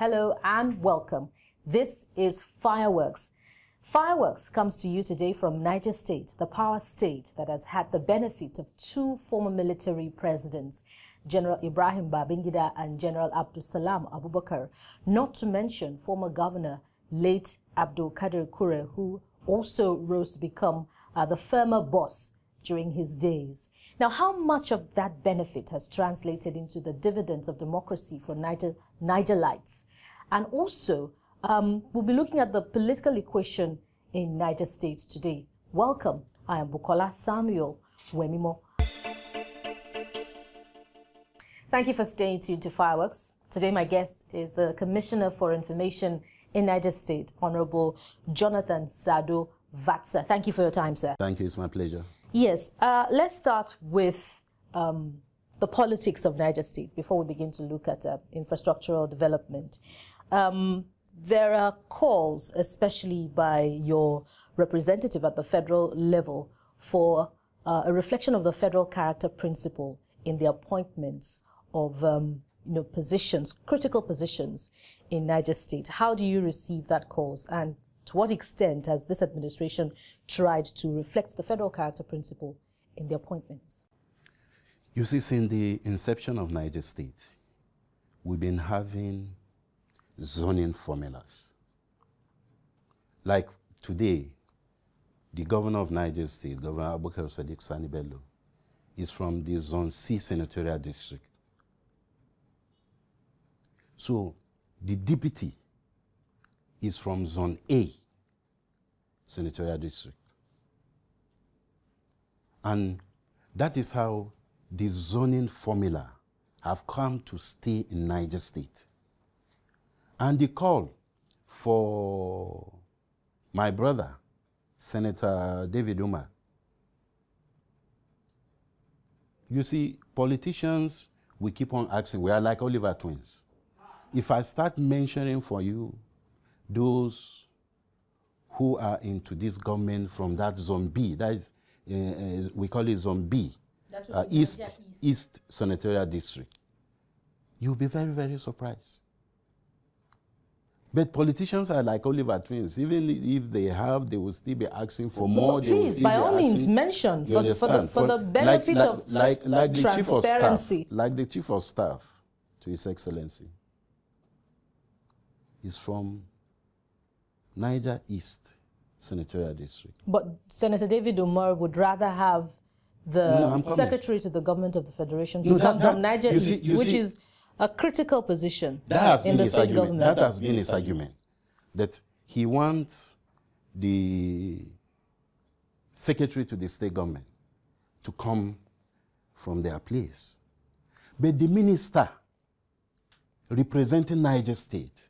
Hello and welcome. This is Fireworks. Fireworks comes to you today from Niger State, the power state that has had the benefit of two former military presidents, General Ibrahim Babangida and General Abdulsalam Abubakar, not to mention former governor, late Abdul Kadir Kure, who also rose to become the former boss during his days. Now, how much of that benefit has translated into the dividends of democracy for Nigerites? And also, we'll be looking at the political equation in Niger State today. Welcome. I am Bukola Samuel Wemimo. Thank you for staying tuned to Fireworks. Today, my guest is the Commissioner for Information in Niger State, Honorable Jonathan Tsado Vatsa. Thank you for your time, sir. Thank you. It's my pleasure. Yes. Let's start with the politics of Niger State before we begin to look at infrastructural development. There are calls, especially by your representative at the federal level, for a reflection of the federal character principle in the appointments of positions, critical positions in Niger State. How do you receive that calls, and to what extent has this administration tried to reflect the federal character principle in the appointments? You see, since the inception of Niger State, we've been having zoning formulas. Like today, the governor of Niger State, Governor Abubakar Sadiq Sani Bello, is from the Zone C senatorial district. So the deputy is from Zone A senatorial district. And that is how the zoning formula have come to stay in Niger State. And the call for my brother, Senator David Umar. You see, politicians, we keep on asking, we are like Oliver twins. If I start mentioning for you those who are into this government from that Zone B, that is, we call it Zone B, East Senatorial District, you'll be very, very surprised. But politicians are like Oliver twins. Even if they have, they will still be asking for more. Please, by all means, mention for the benefit of transparency. Like the Chief of Staff to His Excellency is from Niger East Senatorial District. But Senator David Umar would rather have the Secretary to the Government of the Federation to come from Niger East, which is a critical position in the state government. That has been his argument, that he wants the secretary to the state government to come from their place. But the minister representing Niger State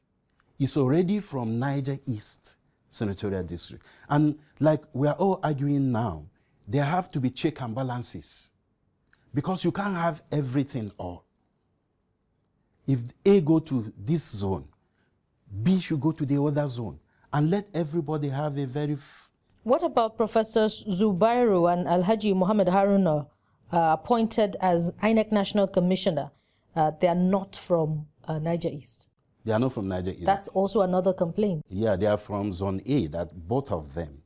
is already from Niger East Senatorial District. And like we are all arguing now, there have to be check and balances, because you can't have everything all. If A go to this zone, B should go to the other zone, and let everybody have a very... What about Professor Zubairu and Alhaji Muhammad Haruna, appointed as INEC National Commissioner? They are not from Niger East. They are not from Niger East. That's also another complaint. Yeah, they are from Zone A, that both of them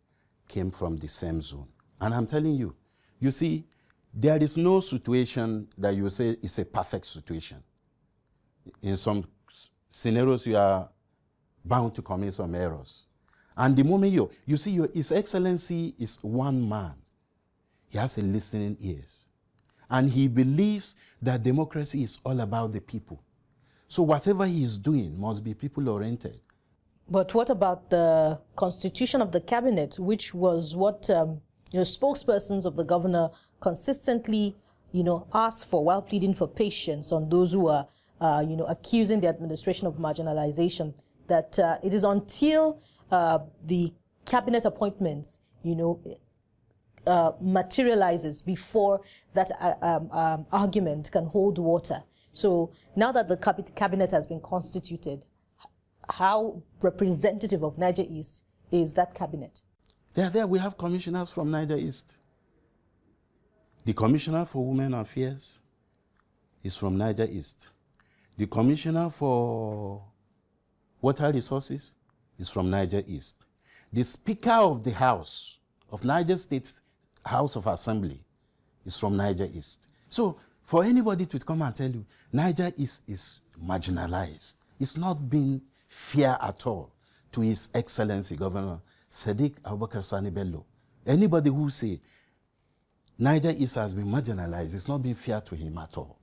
came from the same zone. And I'm telling you, you see, there is no situation that you say is a perfect situation. In some scenarios, you are bound to commit some errors. And the moment you see, His Excellency is one man. He has a listening ears. And he believes that democracy is all about the people. So whatever he is doing must be people-oriented. But what about the constitution of the cabinet, which was what spokespersons of the governor consistently asked for while pleading for patience on those who are accusing the administration of marginalization, that it is until the cabinet appointments, materializes before that argument can hold water. So now that the cabinet has been constituted, how representative of Niger East is that cabinet? There we have commissioners from Niger East. The Commissioner for Women Affairs is from Niger East. The Commissioner for water resources is from Niger East. The Speaker of the House of Niger State's House of Assembly is from Niger East. So for anybody to come and tell you Niger East is marginalized, it's not been fair at all to His Excellency Governor Sadiq Abubakar Sani Bello. Anybody who say Niger East has been marginalized, it's not been fair to him at all.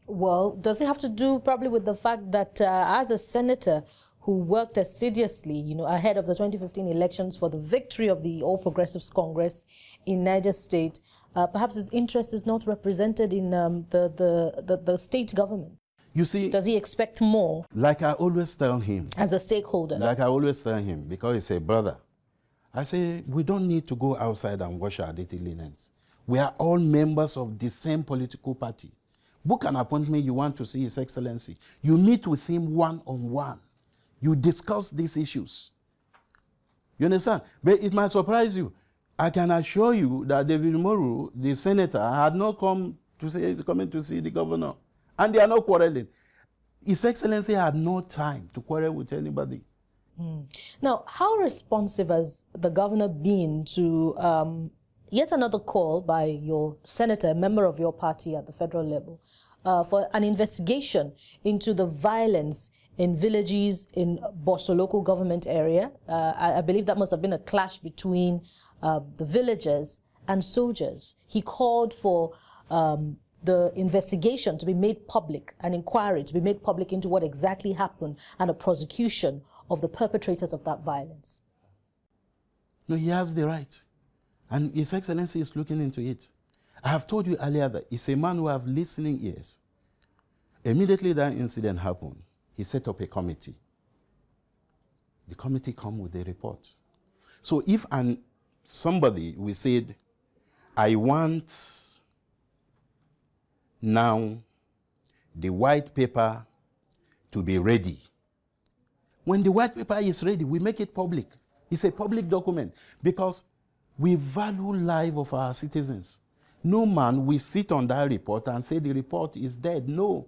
Well, does it have to do probably with the fact that as a senator who worked assiduously, ahead of the 2015 elections for the victory of the All Progressives Congress in Niger State, perhaps his interest is not represented in the state government? You see, does he expect more? Like I always tell him. As a stakeholder? Like I always tell him, because he's a brother. I say, we don't need to go outside and wash our dirty linens. We are all members of the same political party. Book an appointment you want to see His Excellency. You meet with him one-on-one. You discuss these issues. You understand? But it might surprise you. I can assure you that David Moru, the senator, had not coming to see the governor. And they are not quarreling. His Excellency had no time to quarrel with anybody. Now, how responsive has the governor been to yet another call by your senator, a member of your party at the federal level, for an investigation into the violence in villages in Bosso local government area? I believe that must have been a clash between the villagers and soldiers. He called for the investigation to be made public, an inquiry to be made public into what exactly happened, and a prosecution of the perpetrators of that violence. No, he has the right. And His Excellency is looking into it. I have told you earlier that he's a man who has listening ears. Immediately that incident happened, he set up a committee. The committee come with a report. So if somebody, we said, I want now the white paper to be ready. When the white paper is ready, we make it public. It's a public document because we value life of our citizens. No man will sit on that report and say the report is dead. No.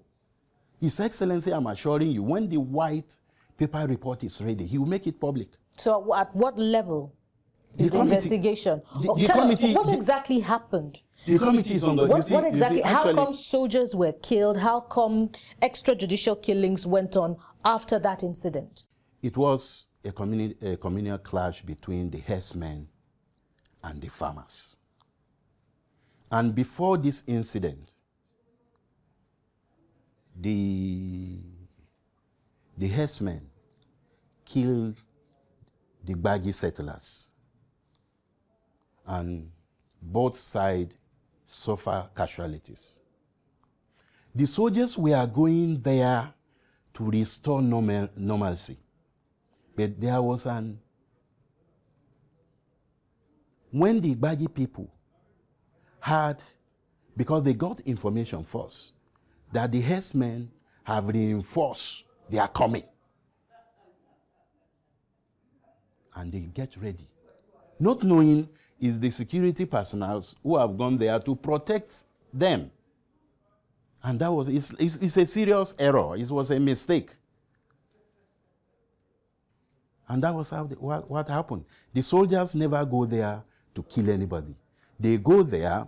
His Excellency, I'm assuring you, when the white paper report is ready, he will make it public. So at what level is the investigation? Tell us, what exactly happened? The committee is on the... What exactly? How come soldiers were killed? How come extrajudicial killings went on after that incident? It was a communal clash between the herdsmen and the farmers. And before this incident, the herdsmen killed the Gbagi settlers, and both sides suffer casualties. The soldiers were going there to restore normalcy, but there was when the Gbagi people had, because they got information first, that the herdsmen have reinforced their coming. And they get ready. Not knowing is the security personnel who have gone there to protect them. And that was, it's a serious error. It was a mistake. And that was how what happened. The soldiers never go there to kill anybody. They go there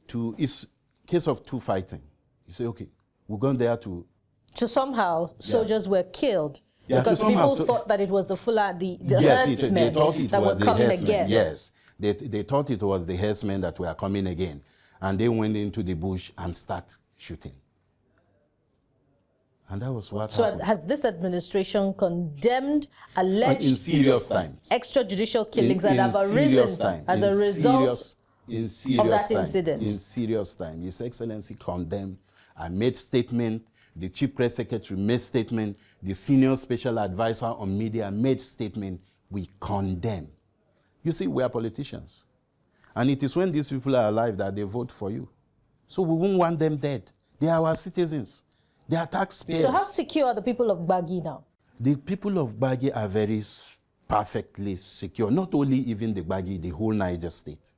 to, it's case of two fighting. You say, okay, we're going there to... So somehow soldiers were killed because people thought that it was the herdsmen that were coming again. Yes, they thought it was the herdsmen that were coming again. And they went into the bush and start shooting. And that was what happened. So has this administration condemned alleged in serious times extrajudicial killings that have arisen as a result of that incident? In serious time. His Excellency condemned. I made statement. The Chief Press Secretary made statement. The Senior Special Advisor on Media made statement. We condemn. You see, we are politicians. And it is when these people are alive that they vote for you. So we won't want them dead. They are our citizens. They are taxpayers. So how secure are the people of Gbagi now? The people of Gbagi are very perfectly secure. Not only even the Gbagi, the whole Niger State.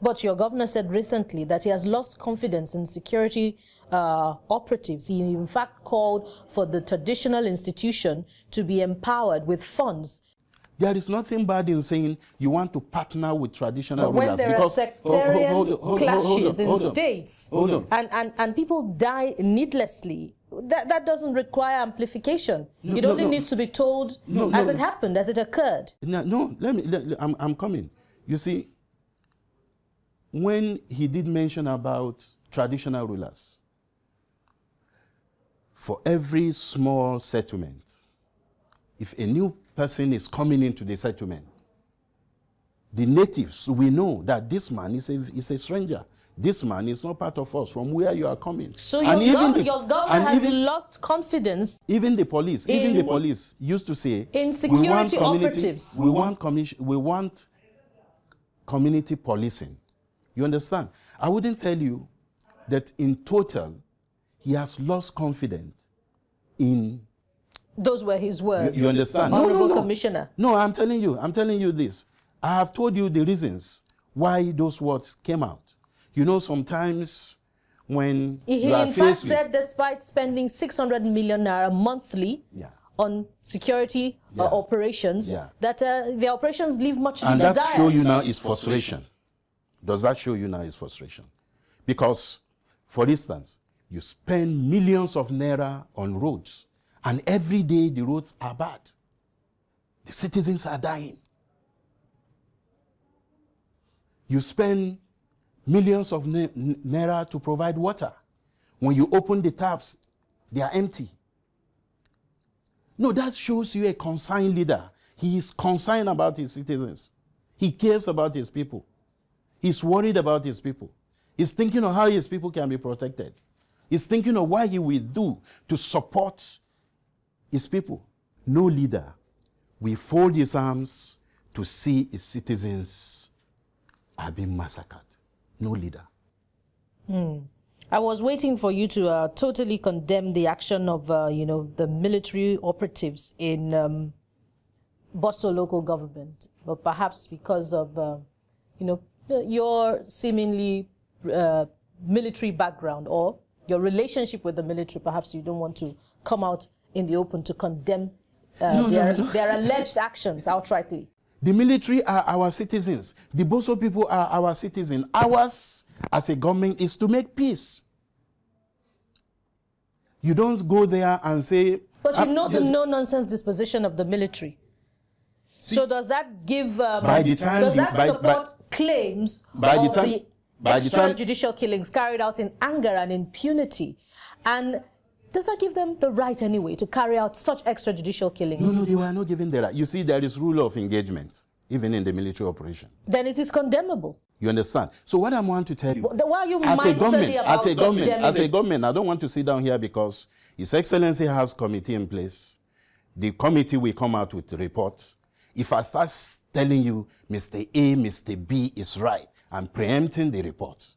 But your governor said recently that he has lost confidence in security operatives. He in fact called for the traditional institution to be empowered with funds. There is nothing bad in saying you want to partner with traditional rulers. When there are sectarian clashes in states and people die needlessly, that doesn't require amplification. It only needs to be told as it happened, as it occurred. I'm coming. You see, when he did mention about traditional rulers, for every small settlement, if a new person is coming into the settlement, the natives will know that this man is a stranger. This man is not part of us from where you are coming. So your government has lost confidence. Even the police used to say, in security operatives. We want community policing. You understand? I wouldn't tell you that in total, he has lost confidence in... Those were his words. You understand? Honorable Commissioner. No, I'm telling you this. I have told you the reasons why those words came out. You know, sometimes when he in fact said despite spending 600 million naira monthly on security operations, that the operations leave much to be desired. And that show you now is frustration. Does that show you now is frustration? Because, for instance, you spend millions of naira on roads, and every day the roads are bad. The citizens are dying. You spend millions of naira to provide water. When you open the taps, they are empty. No, that shows you a concerned leader. He is concerned about his citizens. He cares about his people. He's worried about his people. He's thinking of how his people can be protected. He's thinking of what he will do to support his people. No leader will fold his arms to see his citizens are being massacred. No leader. I was waiting for you to totally condemn the action of, the military operatives in Bosso local government, but perhaps because of, your seemingly military background or your relationship with the military, perhaps you don't want to come out in the open to condemn their alleged actions outrightly. The military are our citizens. The Bosso people are our citizens. Ours as a government is to make peace. You don't go there and say... But you know the no-nonsense disposition of the military. See, so does that give... support claims of the extrajudicial killings carried out in anger and impunity? And does that give them the right anyway to carry out such extrajudicial killings? No, they were not given the right. You see, there is rule of engagement, even in the military operation. Then it is condemnable. You understand? So what I want to tell you... Why are you miserly about condemning it? As a government, I don't want to sit down here because His Excellency has committee in place. The committee will come out with a report. If I start telling you Mr. A, Mr. B is right, I'm preempting the report.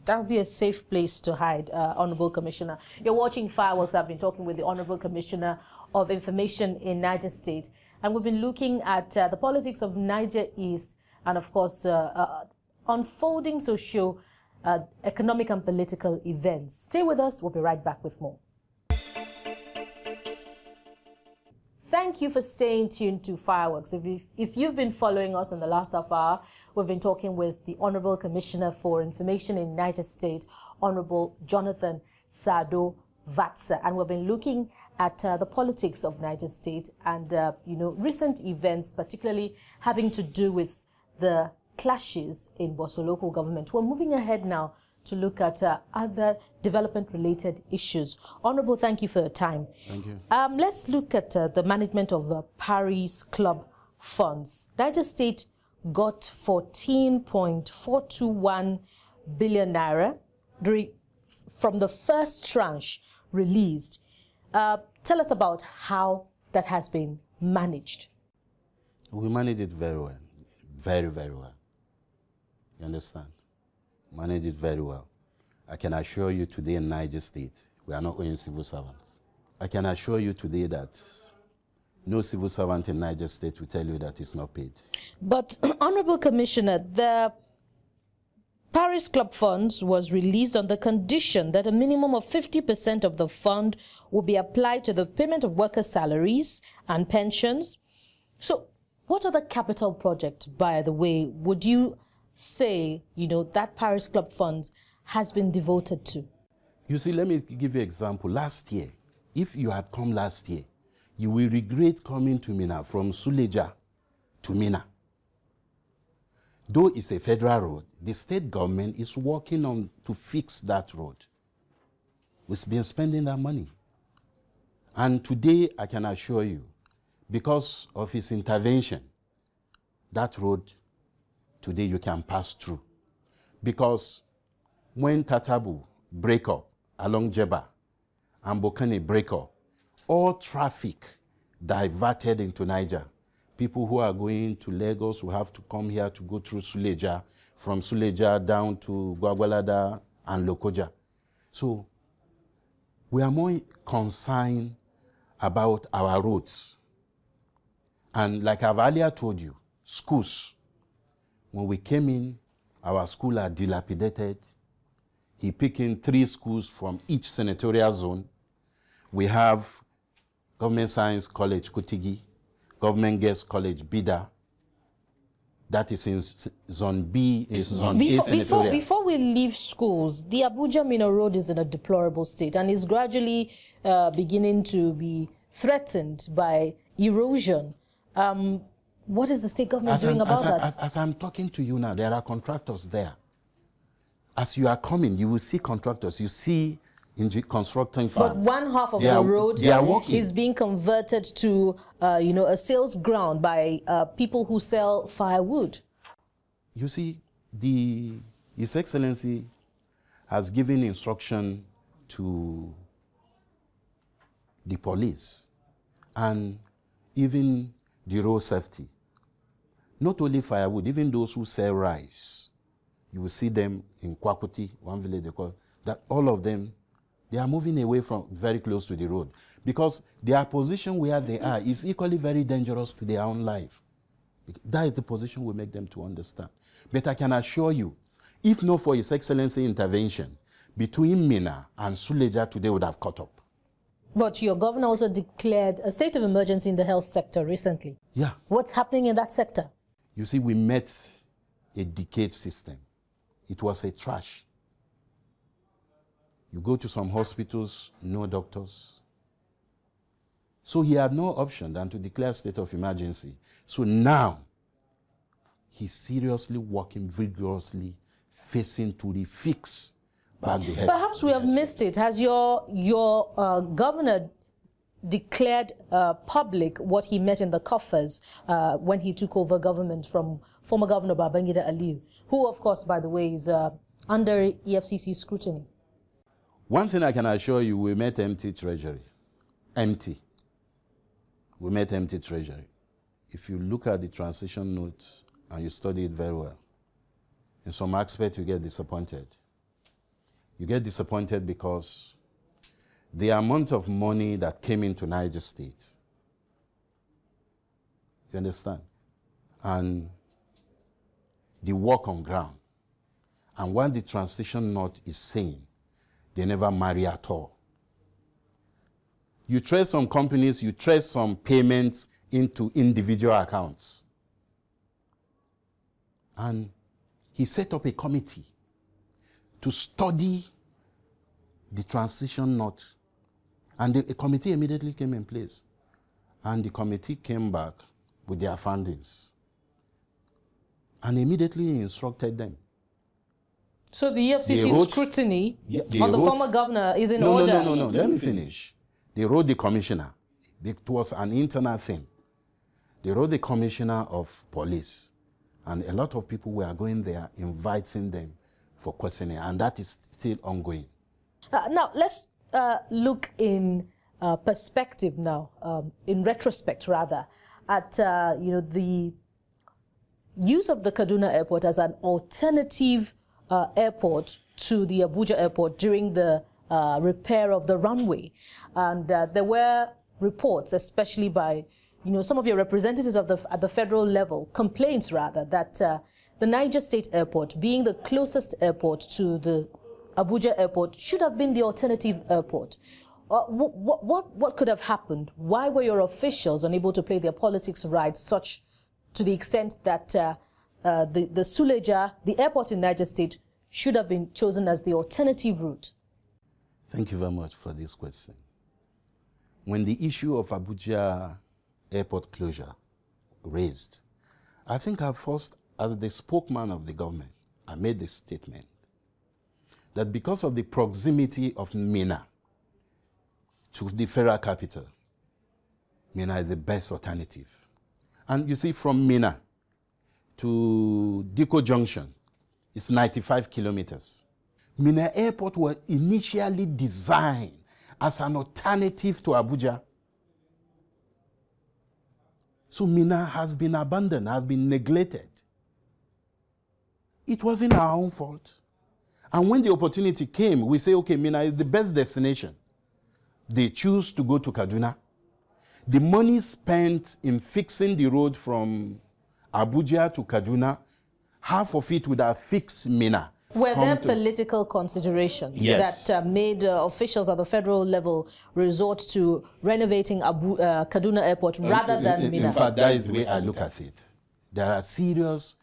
That would be a safe place to hide, Honorable Commissioner. You're watching Fireworks. I've been talking with the Honorable Commissioner of Information in Niger State. And we've been looking at the politics of Niger East and, of course, unfolding socio, economic and political events. Stay with us. We'll be right back with more. Thank you for staying tuned to Fireworks. If you've been following us in the last half hour, we've been talking with the Honorable Commissioner for Information in Niger State, Honorable Jonathan Tsado Vatsa, and we've been looking at the politics of Niger State and recent events, particularly having to do with the clashes in Bosso local government. We're moving ahead now to look at other development-related issues. Honorable, thank you for your time. Thank you. Let's look at the management of the Paris Club funds. Niger State got 14.421 billion naira from the first tranche released. Tell us about how that has been managed. We managed it very well, very, very well. You understand? Manage it very well. I can assure you today in Niger State, we are not owing civil servants. I can assure you today that no civil servant in Niger State will tell you that it's not paid. But, Honorable Commissioner, the Paris Club funds was released on the condition that a minimum of 50% of the fund will be applied to the payment of workers' salaries and pensions. So what other capital project, by the way, would you say, that Paris Club funds has been devoted to? You see, let me give you an example. Last year, if you had come last year, you will regret coming to Minna from Suleja to Minna. Though it's a federal road, the state government is working on to fix that road. We've been spending that money. And today, I can assure you, because of his intervention, that road, today you can pass through. Because when Tatabu break up along Jeba and Bokane break up, all traffic diverted into Niger. People who are going to Lagos will have to come here to go through Suleja, from Suleja down to Gwagwalada and Lokoja. So we are more concerned about our roads. And like I've earlier told you, schools, when we came in, our schools are dilapidated. He picked in 3 schools from each senatorial zone. We have Government Science College, Kutigi, Government Girls College, Bida. That is in Zone B, is Zone A senatorial. Before we leave schools, the Abuja-Minna Road is in a deplorable state and is gradually beginning to be threatened by erosion. What is the state government doing about that? As I'm talking to you now, there are contractors there. As you are coming, you will see contractors. You see constructing farms. But one half of the road is being converted to, a sales ground by people who sell firewood. You see, His Excellency has given instruction to the police and even the road safety. Not only firewood, even those who sell rice. You will see them in Kwakuti, one village they call that. All of them, they are moving away from very close to the road because their position where they are is equally very dangerous to their own life. That is the position we make them to understand. But I can assure you, if not for His Excellency intervention, between Minna and Suleja today would have caught up. But your governor also declared a state of emergency in the health sector recently. Yeah. What's happening in that sector? You see, we met a decayed system. It was a trash. You go to some hospitals, no doctors. So he had no option than to declare state of emergency. So now, he's seriously working vigorously, facing to refix back the health. Perhaps we have missed it. Has your governor declared public what he met in the coffers when he took over government from former Governor Babangida Aliyu, who, of course, by the way, is under EFCC scrutiny? One thing I can assure you, we met empty treasury. Empty. We met empty treasury. If you look at the transition note and you study it very well, in some aspects you get disappointed. You get disappointed because the amount of money that came into Niger State, you understand? And the work on ground. And what the transition note is saying, they never marry at all. You trace some companies, you trace some payments into individual accounts. And he set up a committee to study the transition note. And a committee immediately came in place. And the committee came back with their findings and immediately instructed them. So the EFCC scrutiny on the former governor is in order? No. Let me finish. They wrote the commissioner. It was an internal thing. They wrote the commissioner of police. And a lot of people were going there, inviting them for questioning. And that is still ongoing. Now, let's look in perspective now, in retrospect rather, at the use of the Kaduna airport as an alternative airport to the Abuja airport during the repair of the runway. And there were reports, especially by some of your representatives at the federal level, complaints rather, that the Niger State Airport, being the closest airport to the Abuja airport, should have been the alternative airport. What could have happened? Why were your officials unable to play their politics right, such to the extent that the Suleja, the airport in Niger State, should have been chosen as the alternative route? Thank you very much for this question. When the issue of Abuja airport closure raised, I think I first, as the spokesman of the government, I made the statement that because of the proximity of Minna to the federal capital, Minna is the best alternative. And you see, from Minna to Diko Junction, it's 95 kilometers. Minna Airport was initially designed as an alternative to Abuja. So Minna has been abandoned, has been neglected. It wasn't our own fault. And when the opportunity came, we say, okay, Minna is the best destination. They choose to go to Kaduna. The money spent in fixing the road from Abuja to Kaduna, half of it would have fixed Minna. Were there political considerations that made officials at the federal level resort to renovating Kaduna Airport rather than Minna? In fact, that is the way I look at it. There are serious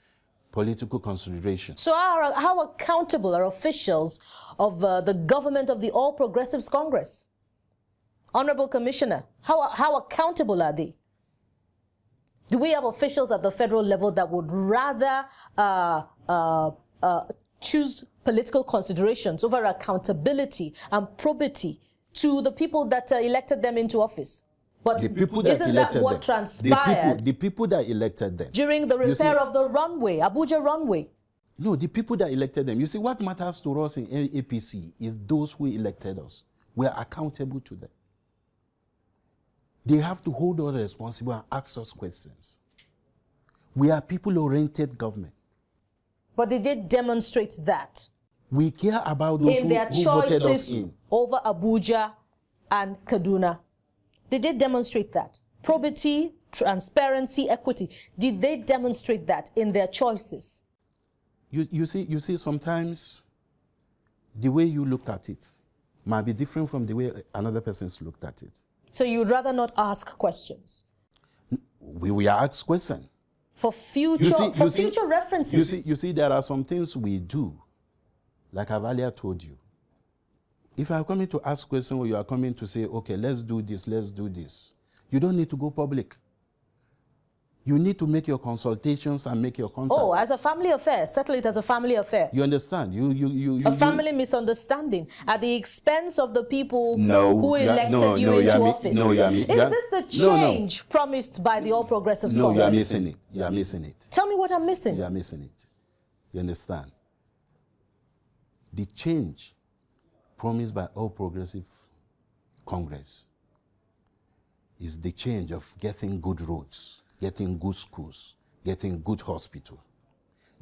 political considerations. So how accountable are officials of the government of the All Progressives Congress? Honorable Commissioner, how accountable are they? Do we have officials at the federal level that would rather choose political considerations over accountability and probity to the people that elected them into office? But the people that isn't that what transpired? The people that elected them. During the repair of the runway, Abuja runway. No, the people that elected them. You see, what matters to us in APC is those who elected us. We are accountable to them. They have to hold us responsible and ask us questions. We are people-oriented government. But they did demonstrate that. We care about those in their who voted us choices in. Over Abuja and Kaduna. They did demonstrate that. Probity, transparency, equity. Did they demonstrate that in their choices? You see, sometimes the way you looked at it might be different from the way another person's looked at it. So you'd rather not ask questions? We are asked questions. For future references. You see, there are some things we do, like I've earlier told you. If I'm coming to ask questions or you are coming to say, okay, let's do this, you don't need to go public. You need to make your consultations and make your contacts. Oh, as a family affair. Settle it as a family affair. You understand? A family misunderstanding at the expense of the people who elected you into office. Is this the change promised by the All Progressives Congress? No, you are missing it. You are missing it. Tell me what I'm missing. You are missing it. You understand? The change promised by All Progressive Congress is the change of getting good roads, getting good schools, getting good hospital,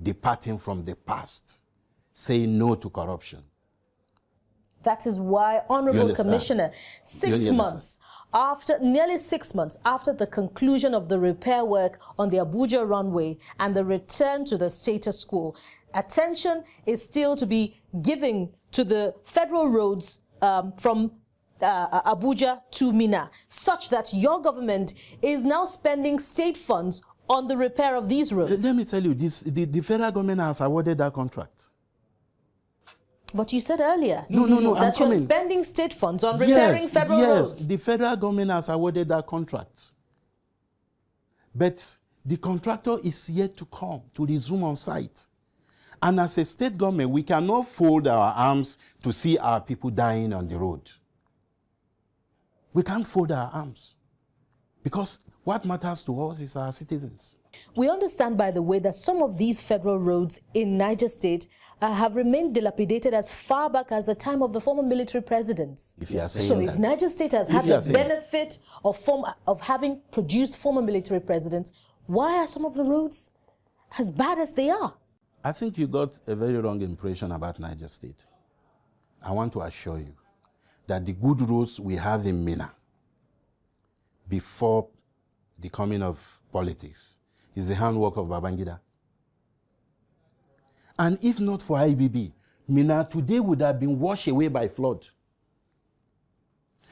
departing from the past, saying no to corruption. That is why, Honorable Commissioner, nearly 6 months after the conclusion of the repair work on the Abuja runway and the return to the status quo, attention is still to be given to the federal roads from Abuja to Minna, such that your government is now spending state funds on the repair of these roads. Let me tell you, the federal government has awarded that contract. But you said earlier that you're spending state funds on repairing federal roads. Yes, the federal government has awarded that contract. But the contractor is yet to come to resume on site. And as a state government, we cannot fold our arms to see our people dying on the road. We can't fold our arms because what matters to us is our citizens. We understand, by the way, that some of these federal roads in Niger State have remained dilapidated as far back as the time of the former military presidents. If Niger State has had the benefit of having produced former military presidents, why are some of the roads as bad as they are? I think you got a very wrong impression about Niger State. I want to assure you that the good roads we have in Minna before the coming of politics is the handwork of Babangida. And if not for IBB, Mina today would have been washed away by flood.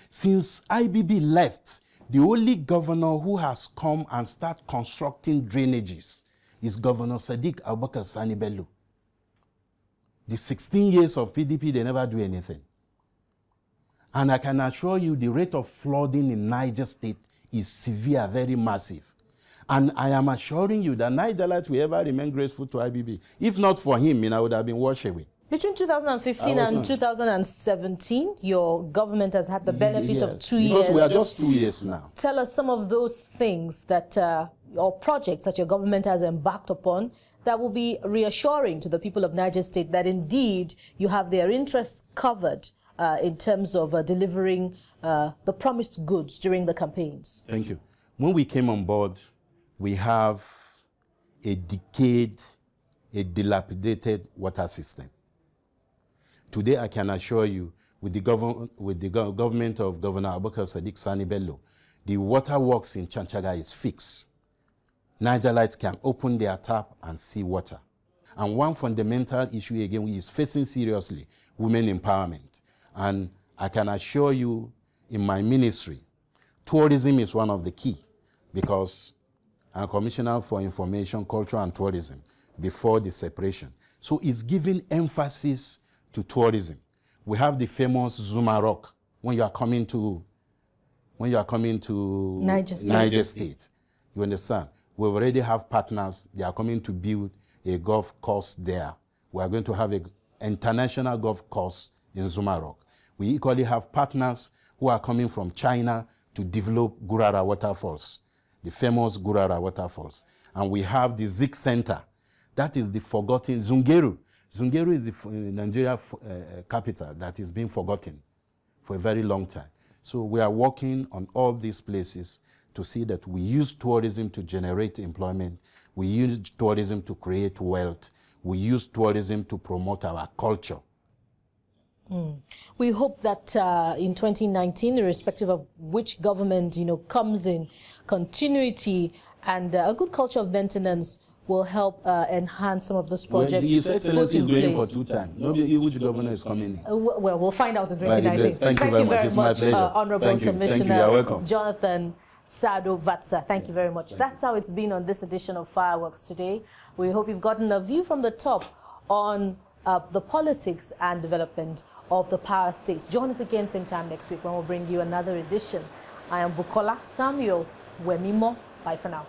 Since IBB left, the only governor who has come and started constructing drainages is Governor Sadiq Abubakar Sani Bello. The 16 years of PDP, they never do anything. And I can assure you the rate of flooding in Niger State is severe, very massive. And I am assuring you that Nigerians will ever remain grateful to IBB. If not for him, Mina would have been washed away. Between 2015 and 2017, your government has had the benefit of 2 years. Because we are just 2 years now. Tell us some of those things that, or projects that your government has embarked upon that will be reassuring to the people of Niger State that indeed you have their interests covered in terms of delivering the promised goods during the campaigns. Thank you. When we came on board, we have a decayed, a dilapidated water system. Today, I can assure you, with the government of Governor Abubakar Sadiq Sani Bello, the water works in Chanchaga is fixed. Nigerians can open their tap and see water. And one fundamental issue, again, we is facing seriously women empowerment. And I can assure you, in my ministry, tourism is one of the key, because I'm Commissioner for Information, Culture, and Tourism before the separation. So it's giving emphasis to tourism. We have the famous Zuma Rock when you are coming to Niger State. You understand? We already have partners. They are coming to build a golf course there. We are going to have an international golf course in Zuma Rock. We equally have partners who are coming from China to develop Gurara waterfalls, the famous Gurara waterfalls. And we have the Zik Center. That is the forgotten Zungeru. Zungeru is the Nigeria capital that is being forgotten for a very long time. So we are working on all these places to see that we use tourism to generate employment. We use tourism to create wealth. We use tourism to promote our culture. We hope that in 2019, irrespective of which government comes in, continuity and a good culture of maintenance will help enhance some of those projects. Well, His Excellency is going for 2 times. Nobody, which governor is coming in? Well, we'll find out in 2019. Thank you very much. It's my pleasure. Honorable Commissioner You're welcome. Jonathan Tsado Vatsa. Thank you very much. That's how it's been on this edition of Fireworks today. We hope you've gotten a view from the top on the politics and development of the power states. Join us again same time next week when we'll bring you another edition. I am Bukola Samuel Wemimo. Bye for now.